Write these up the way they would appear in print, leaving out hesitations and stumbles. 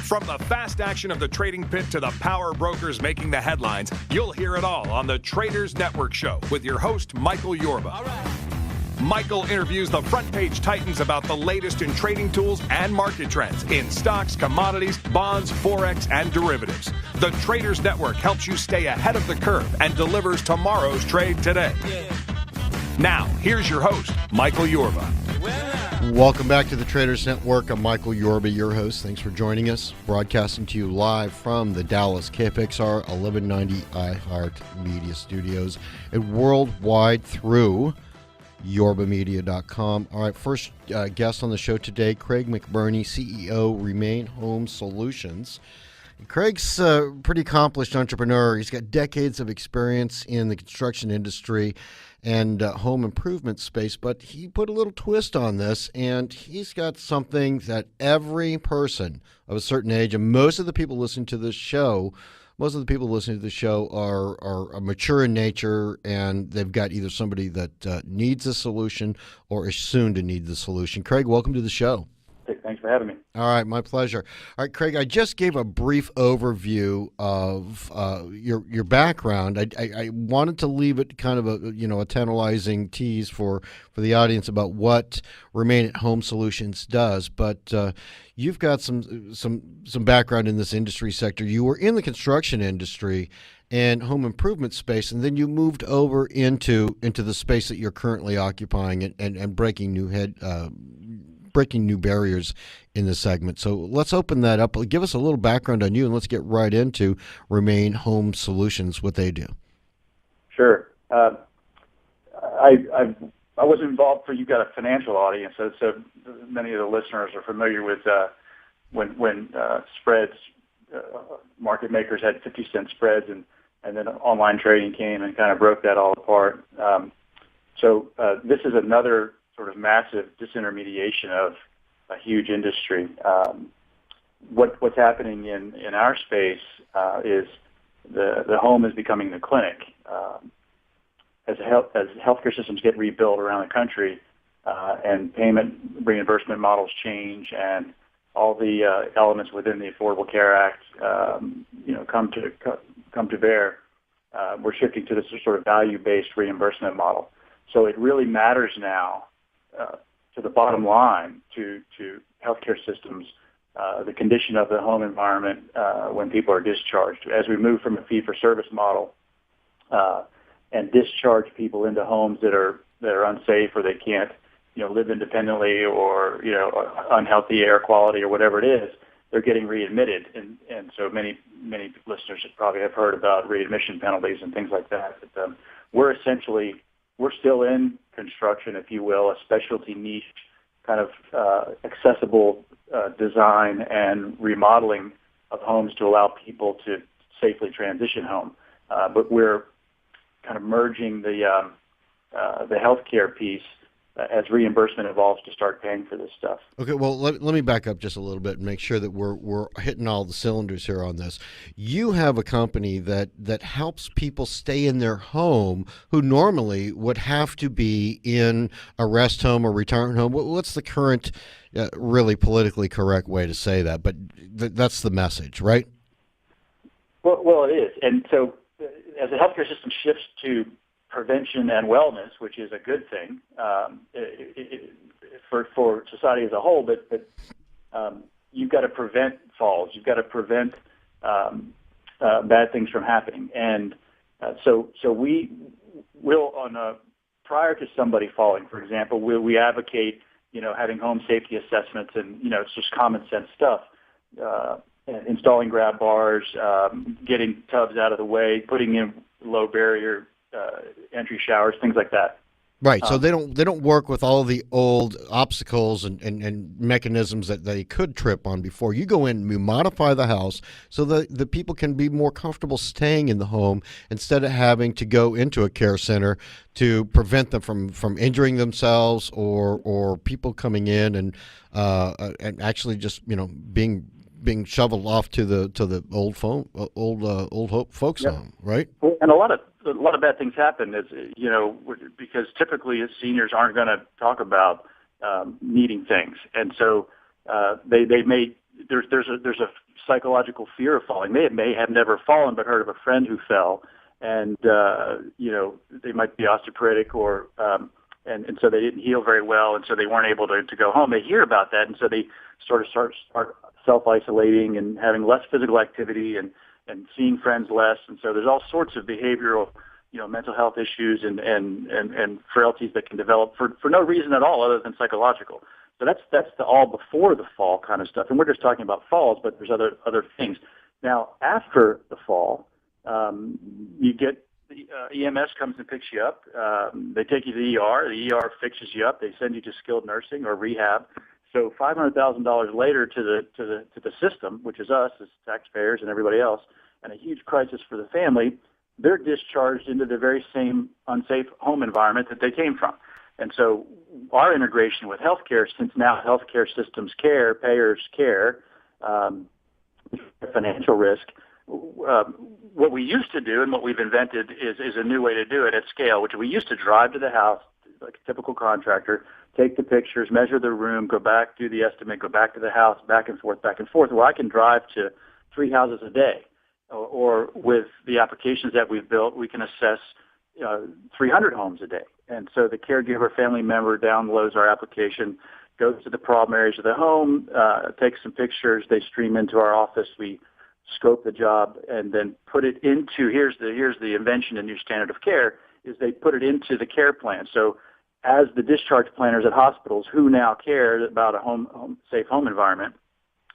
From the fast action of the trading pit to the power brokers making the headlines, you'll hear it all on the Traders Network Show with your host, Michael Yorba. All right. Michael interviews the front page titans about the latest in trading tools and market trends in stocks, commodities, bonds, forex, and derivatives. The Traders Network helps you stay ahead of the curve and delivers tomorrow's trade today. Yeah. Now, here's your host, Michael Yorba. Welcome back to the Traders Network. I'm Michael Yorba, your host. Thanks for joining us. Broadcasting to you live from the Dallas KFXR 1190 iHeart Media Studios and worldwide through yorbamedia.com. All right, first guest on the show today, Craig McBurney, CEO, Remain Home Solutions. Craig's a pretty accomplished entrepreneur. He's got decades of experience in the construction industry and home improvement space, but he put a little twist on this, and he's got something that every person of a certain age, and most of the people listening to this show, are mature in nature, and they've got either somebody that needs a solution or is soon to need the solution. Craig, welcome to the show. Hey, thanks for having me. All right, my pleasure. All right, Craig, I just gave a brief overview of your background. I wanted to leave it kind of a tantalizing tease for the audience about what Remain at Home Solutions does, but you've got some background in this industry sector. You were in the construction industry and home improvement space, and then you moved over into the space that you're currently occupying and breaking new barriers in this segment. So let's open that up. Give us a little background on you, and let's get right into Remain Home Solutions, what they do. Sure. I was involved. You've got a financial audience, so many of the listeners are familiar with when spreads, market makers had 50-cent spreads, and then online trading came and kind of broke that all apart. So this is another sort of massive disintermediation of a huge industry. What's happening in our space is the home is becoming the clinic. As healthcare systems get rebuilt around the country, and payment reimbursement models change, and all the elements within the Affordable Care Act, come to bear, we're shifting to this sort of value-based reimbursement model. So it really matters now, to the bottom line, to healthcare systems, the condition of the home environment when people are discharged. As we move from a fee-for-service model and discharge people into homes that are unsafe, or they can't live independently, or unhealthy air quality or whatever it is, they're getting readmitted. And so many listeners probably have heard about readmission penalties and things like that. But we're still in construction, if you will, a specialty niche kind of accessible design and remodeling of homes to allow people to safely transition home. But we're kind of merging the healthcare piece as reimbursement evolves to start paying for this stuff. Okay, well, let me back up just a little bit and make sure that we're hitting all the cylinders here on this. You have a company that helps people stay in their home who normally would have to be in a rest home or retirement home. What's the current, really politically correct way to say that? But that's the message, right? Well, it is. And so as the healthcare system shifts to prevention and wellness, which is a good thing for society as a whole, but you've got to prevent falls. You've got to prevent bad things from happening. And so we will, prior to somebody falling, for example, we advocate having home safety assessments, and it's just common sense stuff. Installing grab bars, getting tubs out of the way, putting in low barrier entry showers, things like that. Right. So they don't work with all the old obstacles and mechanisms that they could trip on before. You go in and you modify the house so that the people can be more comfortable staying in the home instead of having to go into a care center to prevent them from injuring themselves or people coming in and actually just being shoveled off to the old folks home, right? And a lot of bad things happen, because typically seniors aren't going to talk about needing things, and so they may there's a psychological fear of falling. They may have never fallen, but heard of a friend who fell, and they might be osteoporotic or and so they didn't heal very well, and so they weren't able to go home. They hear about that, and so they start self-isolating and having less physical activity and seeing friends less. And so there's all sorts of behavioral, mental health issues and frailties that can develop for no reason at all other than psychological. So that's the all before the fall kind of stuff. And we're just talking about falls, but there's other things. Now, after the fall, you get EMS comes and picks you up. They take you to the ER. The ER fixes you up. They send you to skilled nursing or rehab. So $500,000 later to the system, which is us as taxpayers and everybody else, and a huge crisis for the family, they're discharged into the very same unsafe home environment that they came from. And so our integration with healthcare, since now healthcare systems care, payers care, financial risk, what we used to do and what we've invented is a new way to do it at scale, which we used to drive to the house like a typical contractor, take the pictures, measure the room, go back, do the estimate, go back to the house, back and forth. Well, I can drive to 3 houses a day. Or with the applications that we've built, we can assess 300 homes a day. And so the caregiver family member downloads our application, goes to the problem areas of the home, takes some pictures, they stream into our office, we scope the job, and then put it into, here's the invention and new standard of care, is they put it into the care plan. So as the discharge planners at hospitals who now care about a safe home environment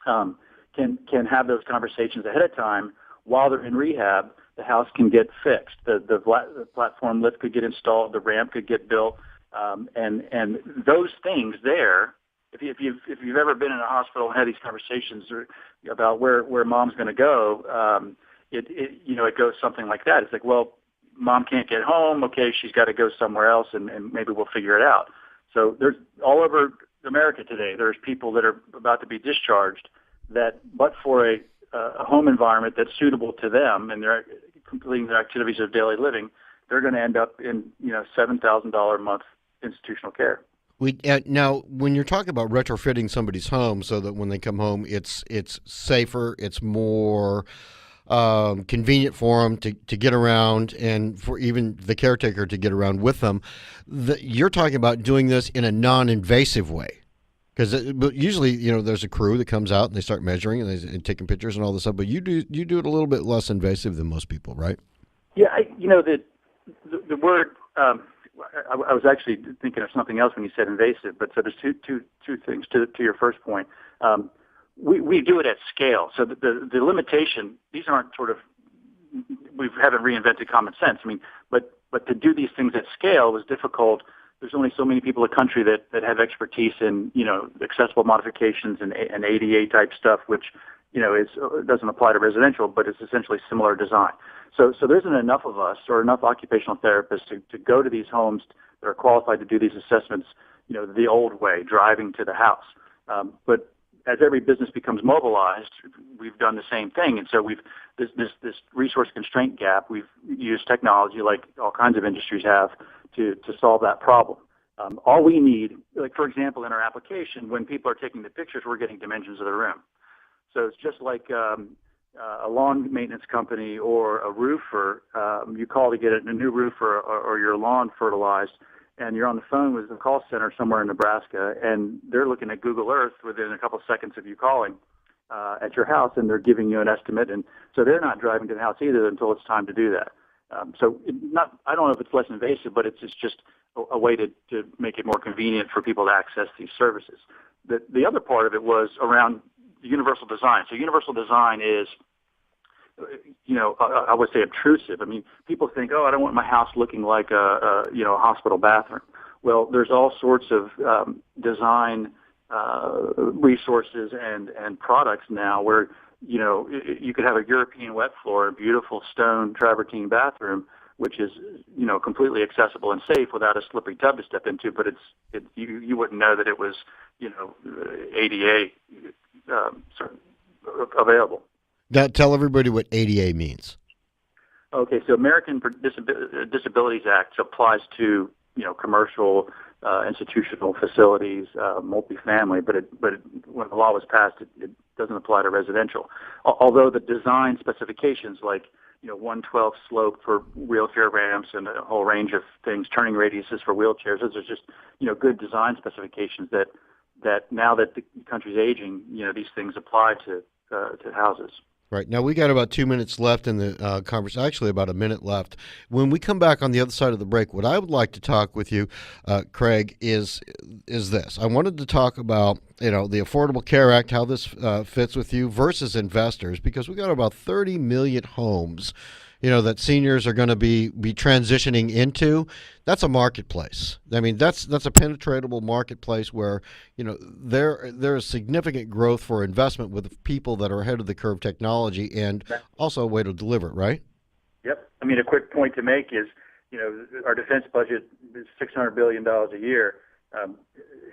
can have those conversations ahead of time while they're in rehab. The house can get fixed. The platform lift could get installed. The ramp could get built. And those things there, if you've ever been in a hospital and had these conversations about where mom's going to go, it goes something like that. It's like, well, mom can't get home. Okay, she's got to go somewhere else, and maybe we'll figure it out. So there's all over America today, there's people that are about to be discharged that, but for a home environment that's suitable to them and they're completing their activities of daily living, they're going to end up in $7,000 a month institutional care. Now, when you're talking about retrofitting somebody's home so that when they come home, it's safer, it's more convenient for them to get around, and for even the caretaker to get around with them, you're talking about doing this in a non-invasive way. Because usually, there's a crew that comes out and they start measuring and taking pictures and all this stuff. But you do it a little bit less invasive than most people, right? Yeah, the word. I was actually thinking of something else when you said invasive. But so there's two things to your first point. We do it at scale. So the limitation. These aren't we haven't reinvented common sense. But to do these things at scale was difficult. There's only so many people in the country that have expertise in, accessible modifications and ADA type stuff, which, doesn't apply to residential, but it's essentially similar design. So there isn't enough of us or enough occupational therapists to go to these homes that are qualified to do these assessments, the old way, driving to the house. But as every business becomes mobilized, we've done the same thing. And so this resource constraint gap, we've used technology like all kinds of industries have to solve that problem. All we need, like for example, in our application, when people are taking the pictures, we're getting dimensions of the room. So it's just like a lawn maintenance company or a roofer. You call to get a new roof or your lawn fertilized, and you're on the phone with the call center somewhere in Nebraska, and they're looking at Google Earth within a couple seconds of you calling at your house, and they're giving you an estimate. And so they're not driving to the house either until it's time to do that. I don't know if it's less invasive, but it's just a way to make it more convenient for people to access these services. The other part of it was around universal design. So universal design is, I would say obtrusive. People think, I don't want my house looking like a hospital bathroom. Well, there's all sorts of design resources and products now where you could have a European wet floor, a beautiful stone travertine bathroom, which is, completely accessible and safe without a slippery tub to step into, but you wouldn't know that it was, ADA available. Now, tell everybody what ADA means. Okay, so American Disabilities Act applies to, commercial, institutional facilities, multifamily, but when the law was passed, it doesn't apply to residential. Although the design specifications, like 1/12 slope for wheelchair ramps and a whole range of things, turning radiuses for wheelchairs, those are just good design specifications that now that the country's aging, these things apply to houses. Right. Now, we got about 2 minutes left in the conversation, actually about a minute left. When we come back on the other side of the break, what I would like to talk with you, Craig, is this. I wanted to talk about, the Affordable Care Act, how this fits with you versus investors, because we got about 30 million homes, that seniors are going to be transitioning into. That's a marketplace. I mean, that's a penetratable marketplace where, there is significant growth for investment with people that are ahead of the curve technology and also a way to deliver it, right? Yep. I mean, a quick point to make is, our defense budget is $600 billion a year.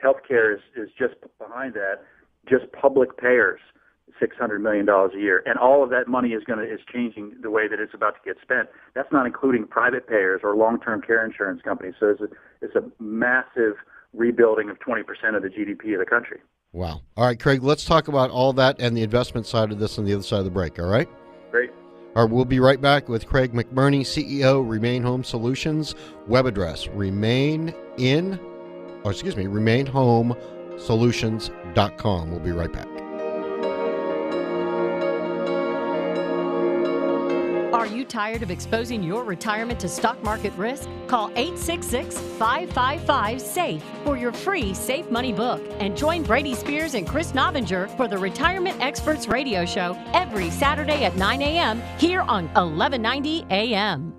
Healthcare is just behind that. Just public payers, $600 million a year, and all of that money is changing the way that it's about to get spent. That's not including private payers or long-term care insurance companies. So it's a massive rebuilding of 20% of the GDP of the country. Wow. All right, Craig, let's talk about all that and the investment side of this on the other side of the break, all right? Great. All right, we'll be right back with Craig McBurney, CEO, Remain Home Solutions. Web address, remainhomesolutions.com. We'll be right back. Are you tired of exposing your retirement to stock market risk? Call 866-555-SAFE for your free Safe Money book and join Brady Spears and Chris Novinger for the Retirement Experts Radio Show every Saturday at 9 a.m. here on 1190 a.m.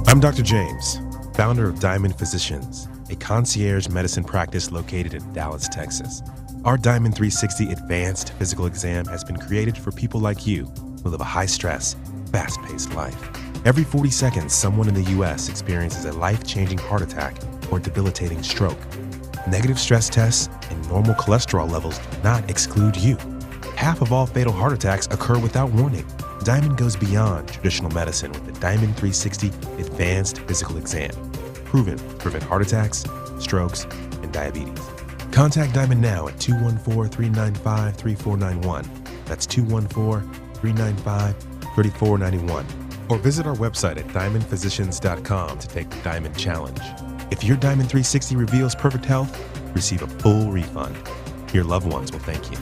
I'm Dr. James, founder of Diamond Physicians, a concierge medicine practice located in Dallas, Texas. Our Diamond 360 Advanced Physical Exam has been created for people like you who live a high-stress, fast-paced life. Every 40 seconds, someone in the U.S. experiences a life-changing heart attack or debilitating stroke. Negative stress tests and normal cholesterol levels do not exclude you. Half of all fatal heart attacks occur without warning. Diamond goes beyond traditional medicine with the Diamond 360 Advanced Physical Exam, proven to prevent heart attacks, strokes, and diabetes. Contact Diamond now at 214-395-3491. That's 214-395-3491. Or visit our website at diamondphysicians.com to take the Diamond Challenge. If your Diamond 360 reveals perfect health, receive a full refund. Your loved ones will thank you.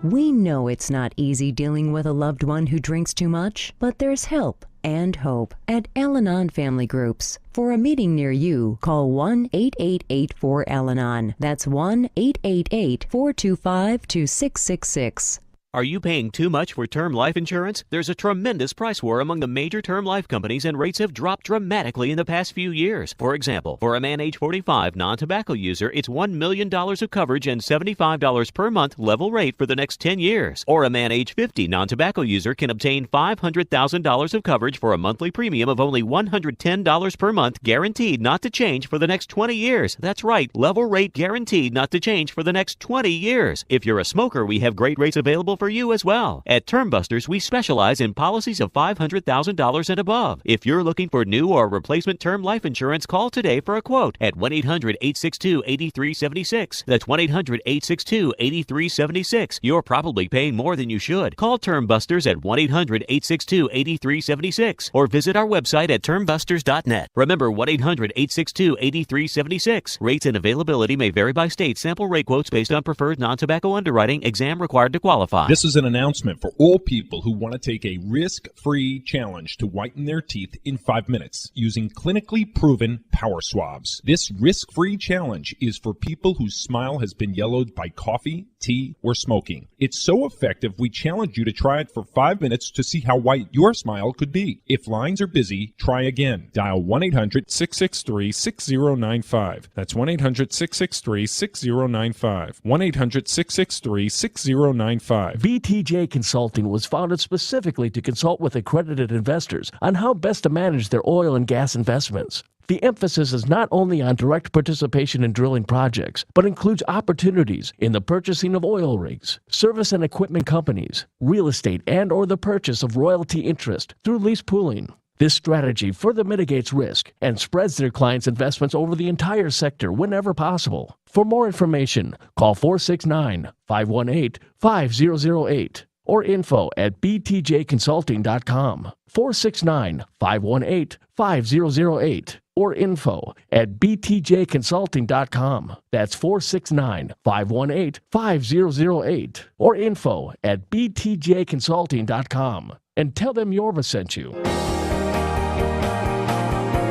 We know it's not easy dealing with a loved one who drinks too much, but there's help and hope at Al-Anon Family Groups. For a meeting near you, call 1-888-4-AL-ANON. That's 1-888-425-2666. Are you paying too much for term life insurance? There's a tremendous price war among the major term life companies, and rates have dropped dramatically in the past few years. For example, for a man age 45 non-tobacco user, it's $1 million of coverage and $75 per month level rate for the next 10 years. Or a man age 50 non-tobacco user can obtain $500,000 of coverage for a monthly premium of only $110 per month, guaranteed not to change for the next 20 years. That's right, level rate guaranteed not to change for the next 20 years. If you're a smoker, we have great rates available for you as well. At Term Busters, we specialize in policies of $500,000 and above. If you're looking for new or replacement term life insurance, call today for a quote at 1-800-862-8376. That's 1-800-862-8376. You're probably paying more than you should. Call Term Busters at 1-800-862-8376 or visit our website at termbusters.net. Remember, 1-800-862-8376. Rates and availability may vary by state. Sample rate quotes based on preferred non-tobacco underwriting. Exam required to qualify. This is an announcement for all people who want to take a risk-free challenge to whiten their teeth in 5 minutes using clinically proven power swabs. This risk-free challenge is for people whose smile has been yellowed by coffee, tea, or smoking. It's so effective, we challenge you to try it for 5 minutes to see how white your smile could be. If lines are busy, try again. Dial 1-800-663-6095. That's 1-800-663-6095. 1-800-663-6095. VTJ Consulting was founded specifically to consult with accredited investors on how best to manage their oil and gas investments. The emphasis is not only on direct participation in drilling projects, but includes opportunities in the purchasing of oil rigs, service and equipment companies, real estate and or the purchase of royalty interest through lease pooling. This strategy further mitigates risk and spreads their clients' investments over the entire sector whenever possible. For more information, call 469-518-5008 or info@btjconsulting.com. 469-518-5008 or info@btjconsulting.com. That's 469-518-5008 or info@btjconsulting.com. And tell them Yorba sent you.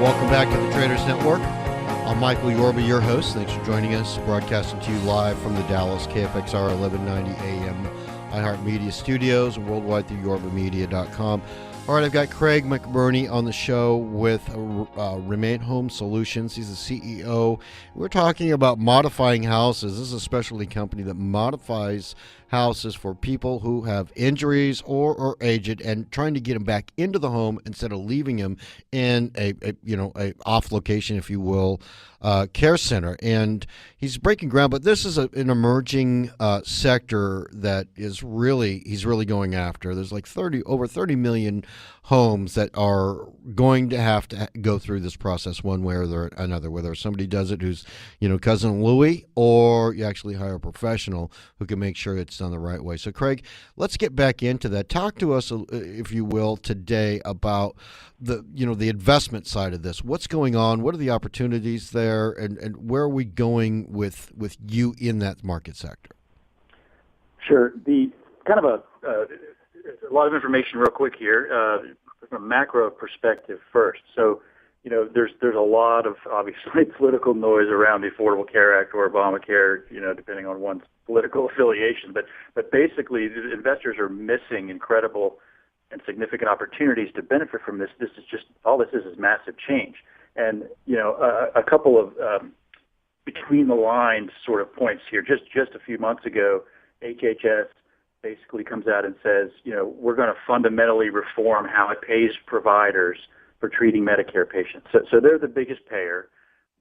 Welcome back to the Traders Network. I'm Michael Yorba, your host. Thanks for joining us. Broadcasting to you live from the Dallas KFXR 1190 AM iHeart Media Studios and worldwide through yorbamedia.com. All right, I've got Craig McBurney on the show with Remain Home Solutions. He's the CEO. We're talking about modifying houses. This is a specialty company that modifies houses for people who have injuries or are aged and trying to get them back into the home instead of leaving them in a off location, if you will, care center. And he's breaking ground, but this is an emerging sector that is he's really going after. There's like over 30 million homes that are going to have to go through this process one way or another, whether somebody does it who's, cousin Louie, or you actually hire a professional who can make sure it's done the right way. So, Craig, let's get back into that. Talk to us, if you will, today about the investment side of this. What's going on? What are the opportunities there, and where are we going with you in that market sector? Sure. The kind of a lot of information real quick here from a macro perspective first. So, there's a lot of obviously political noise around the Affordable Care Act or Obamacare, depending on one's political affiliation. But basically, the investors are missing incredible and significant opportunities to benefit from this. This is just all this is massive change. And a couple of between the lines sort of points here. Just a few months ago, HHS basically comes out and says, we're going to fundamentally reform how it pays providers for treating Medicare patients. So they're the biggest payer.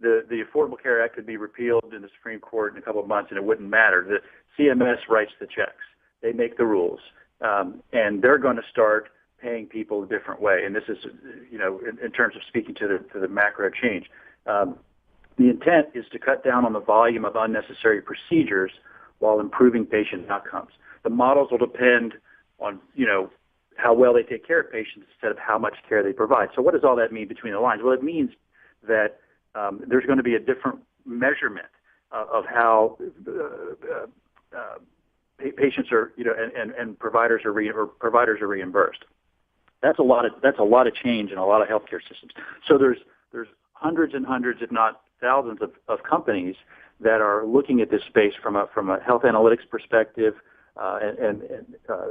The Affordable Care Act could be repealed in the Supreme Court in a couple of months, and it wouldn't matter. The CMS writes the checks. They make the rules. And they're going to start paying people a different way. And this is, in terms of speaking to the macro change. The intent is to cut down on the volume of unnecessary procedures while improving patient outcomes. The models will depend on, how well they take care of patients instead of how much care they provide. So what does all that mean between the lines? Well, it means that there's going to be a different measurement of how patients are, and providers are reimbursed. That's a lot of change in a lot of healthcare systems. So there's hundreds and hundreds, if not thousands, of companies that are looking at this space from a health analytics perspective and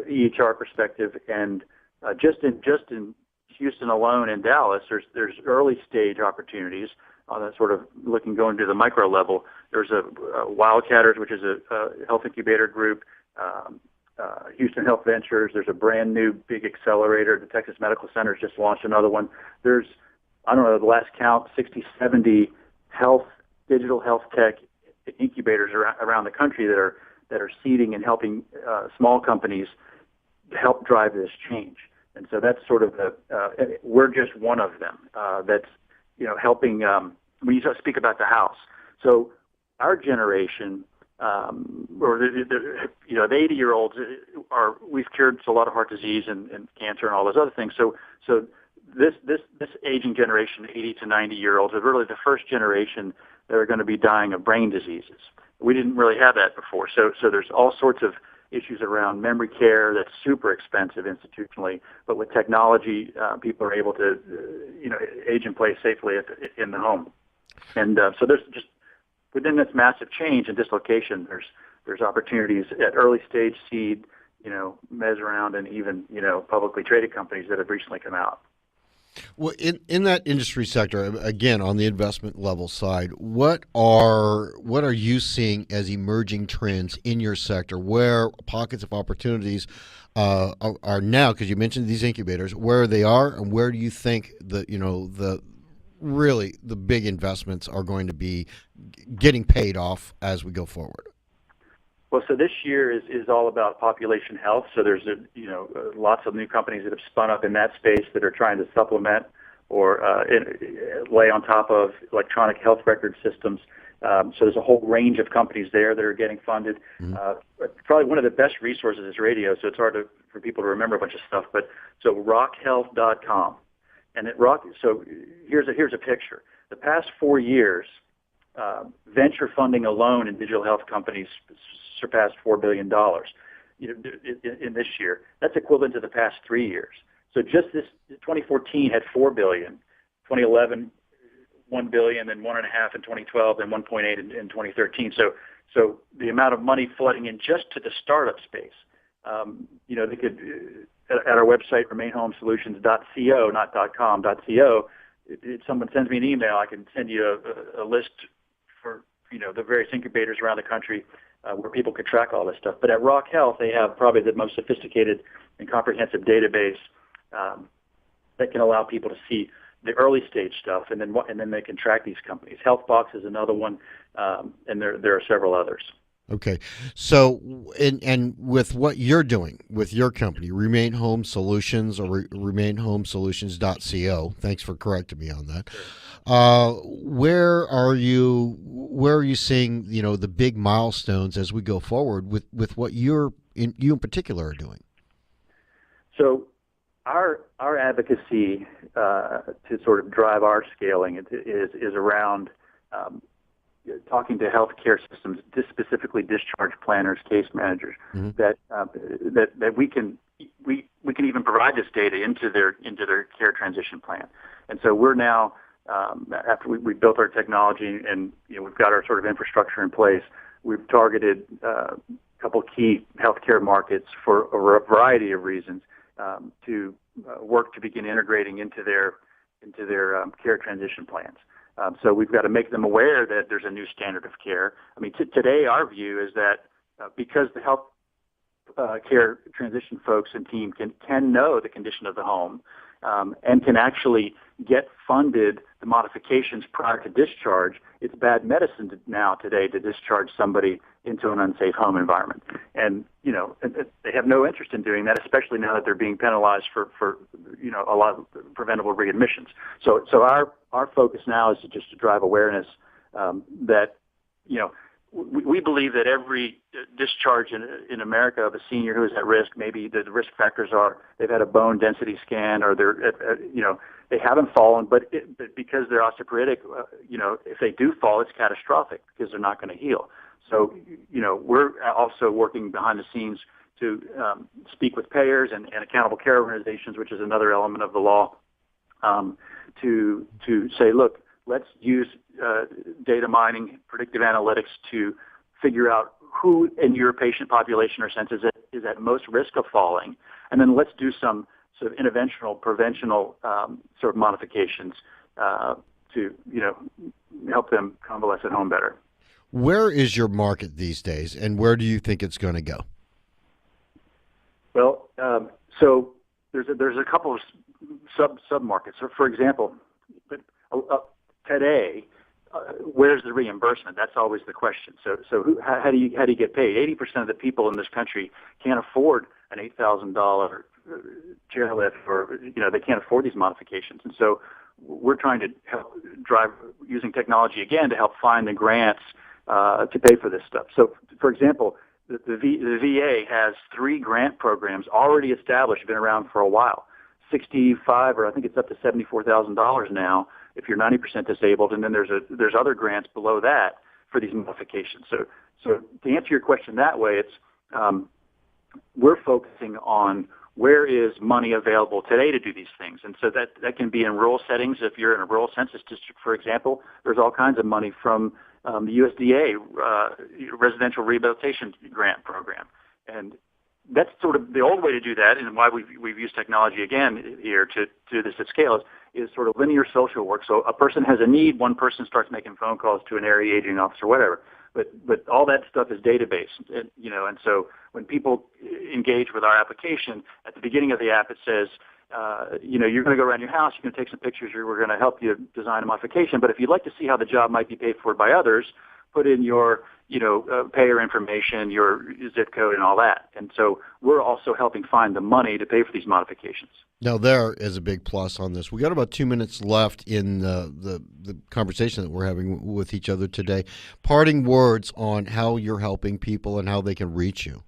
EHR perspective, and just in Houston alone and Dallas, there's early stage opportunities on that sort of going to the micro level. There's a Wildcatters, which is a health incubator group, Houston Health Ventures. There's a brand new big accelerator. The Texas Medical Center just launched another one. There's, I don't know, the last count, 60, 70 digital health tech incubators around the country that are seeding and helping small companies help drive this change. And so that's sort of we're just one of them that's, helping. We speak about the house. So our generation, or the 80-year-olds we've cured a lot of heart disease and cancer and all those other things. So this aging generation, 80 to 90-year-olds, are really the first generation that are going to be dying of brain diseases. We didn't really have that before. So there's all sorts of issues around memory care that's super expensive institutionally, but with technology, people are able to, age in place safely in the home. And so there's just within this massive change and dislocation, there's opportunities at early stage seed, mezz around, and even publicly traded companies that have recently come out. Well, in that industry sector, again, on the investment level side, what are you seeing as emerging trends in your sector? Where pockets of opportunities are now? Because you mentioned these incubators, where they are, and where do you think the big investments are going to be getting paid off as we go forward? Well, so this year is all about population health. So there's lots of new companies that have spun up in that space that are trying to supplement or lay on top of electronic health record systems. So there's a whole range of companies there that are getting funded. Probably one of the best resources is radio, so it's hard for people to remember a bunch of stuff. But so rockhealth.com, and so here's a picture. The past 4 years, venture funding alone in digital health companies surpassed $4 billion in this year. That's equivalent to the past 3 years. So just this 2014 had $4 billion, 2011 $1 billion, then 1.5 in 2012, then 1.8 in 2013. So the amount of money flooding in just to the startup space. They could at our website remainhomesolutions.co, not .com, .co. If someone sends me an email, I can send you a list for the various incubators around the country where people could track all this stuff. But at Rock Health, they have probably the most sophisticated and comprehensive database that can allow people to see the early stage stuff, and then they can track these companies. HealthBox is another one, and there are several others. Okay, so and with what you're doing with your company, Remain Home Solutions or remainhomesolutions.co. Thanks for correcting me on that. Where are you seeing the big milestones as we go forward with what you in particular are doing? So our advocacy to sort of drive our scaling is around talking to healthcare systems, specifically discharge planners, case managers, that we can even provide this data into their care transition plan. And so we're now after we built our technology and we've got our sort of infrastructure in place, we've targeted a couple key healthcare markets for a variety of reasons to work to begin integrating into their care transition plans. So we've got to make them aware that there's a new standard of care. I mean, today our view is that because the health care transition folks and team can know the condition of the home and can actually get funded the modifications prior to discharge, it's bad medicine today to discharge somebody into an unsafe home environment. And they have no interest in doing that, especially now that they're being penalized for a lot of preventable readmissions. So our focus now is just to drive awareness that we believe that every discharge in America of a senior who is at risk, maybe the risk factors are they've had a bone density scan or they haven't fallen, but because they're osteoporotic, if they do fall, it's catastrophic because they're not going to heal. So, we're also working behind the scenes to speak with payers and accountable care organizations, which is another element of the law, to say, look, let's use data mining, predictive analytics to figure out who in your patient population or census is at most risk of falling, and then let's do some sort of interventional, preventional sort of modifications to help them convalesce at home better. Where is your market these days, and where do you think it's going to go? Well, so there's a couple of sub markets. So, for example, today, where's the reimbursement? That's always the question. So how do you get paid? 80% of the people in this country can't afford an $8,000 chairlift, or they can't afford these modifications, and so we're trying to help drive using technology again to help find the grants to pay for this stuff. So, for example, the VA has 3 grant programs already established, been around for a while. 65, or I think it's up to $74,000 now if you're 90% disabled, and then there's other grants below that for these modifications. So to answer your question that way, it's we're focusing on where is money available today to do these things, and so that can be in rural settings. If you're in a rural census district, for example, there's all kinds of money from the USDA Residential Rehabilitation Grant Program, and that's sort of the old way to do that, and why we've used technology again here to do this at scale is sort of linear social work. So a person has a need, one person starts making phone calls to an area aging officer, whatever. But all that stuff is database, and so when people engage with our application, at the beginning of the app it says, you're going to go around your house, you're going to take some pictures, we're going to help you design a modification, but if you'd like to see how the job might be paid for by others, put in your payer information, your zip code, and all that. And so we're also helping find the money to pay for these modifications. Now, there is a big plus on this. We got about 2 minutes left in the conversation that we're having with each other today. Parting words on how you're helping people and how they can reach you.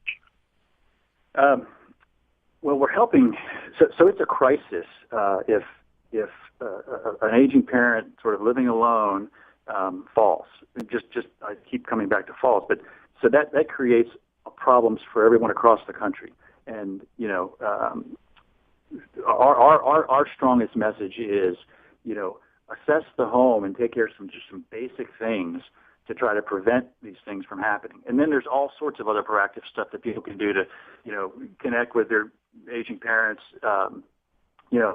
Well, we're helping. So it's a crisis if an aging parent sort of living alone falls. I keep coming back to falls, but so that creates problems for everyone across the country. And our strongest message is assess the home and take care of some basic things to try to prevent these things from happening. And then there's all sorts of other proactive stuff that people can do to connect with their aging parents.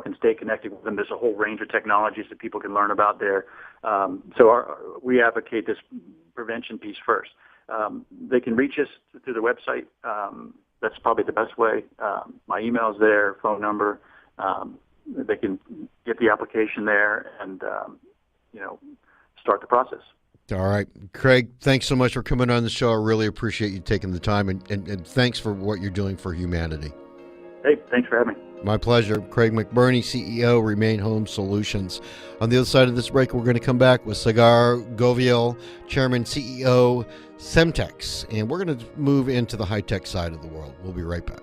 And stay connected with them. There's a whole range of technologies that people can learn about there. We advocate this prevention piece first. They can reach us through the website. That's probably the best way. My email's there, phone number. They can get the application there and, start the process. All right. Craig, thanks so much for coming on the show. I really appreciate you taking the time, and thanks for what you're doing for humanity. Hey, thanks for having me. My pleasure. Craig McBurney, CEO, Remain Home Solutions. On the other side of this break, we're going to come back with Sagar Govil, Chairman, CEO, Semtex, and we're going to move into the high-tech side of the world. We'll be right back.